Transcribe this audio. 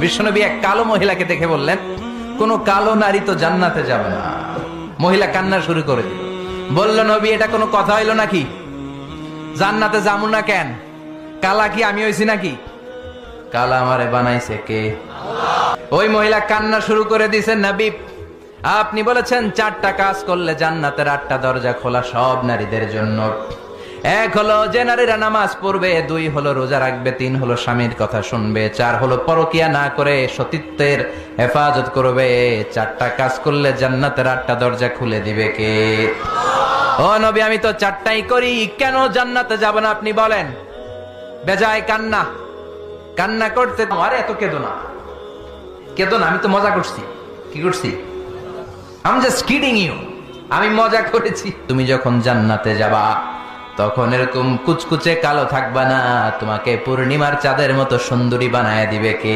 বিশ্বনবী এক কালো মহিলাকে দেখে বললেন, কোন কালো নারী তো জান্নাতে যাবে না। মহিলা কান্না শুরু করে দিল, বলল, নবী এটা কোনো কথা হইল নাকি? জান্নাতে যাবো না কেন? কালা কি আমি হইছি নাকি? কালা আমারে বানাইছে কে? ওই মহিলা কান্না শুরু করে দিয়েছে, নবী আপনি বলেছেন 4টা কাজ করলে জান্নাতের 8টা দরজা খোলা সব নারীদের জন্য। 1 হলো যে নারীরা নামাজ পড়বে, 2 হলো রোজা রাখবে, 3 হলো স্বামীর কথা শুনবে, 4 হলো পরকিয়া না করে সতীত্বের হেফাজত করবে। 4টা কাজ করলে জান্নাতের 8টা দরজা খুলে দিবে কে? ও নবী আমি তো 4টাই করি, কেন জান্নাতে যাব না আপনি বলেন? বেজায় কান্না কান্না করতে, আরে এত কেঁদো না, কেঁদো না, আমি তো মজা করছি। কি করছি? I'm just kidding you. আমি মজা করেছি। তুমি যখন জান্নাতে যাবা তখন এরকম কুচকুচে কালো থাকবা না, তোমাকে পূর্ণিমার চাঁদের মতো সুন্দরী বানায় দিবে কে?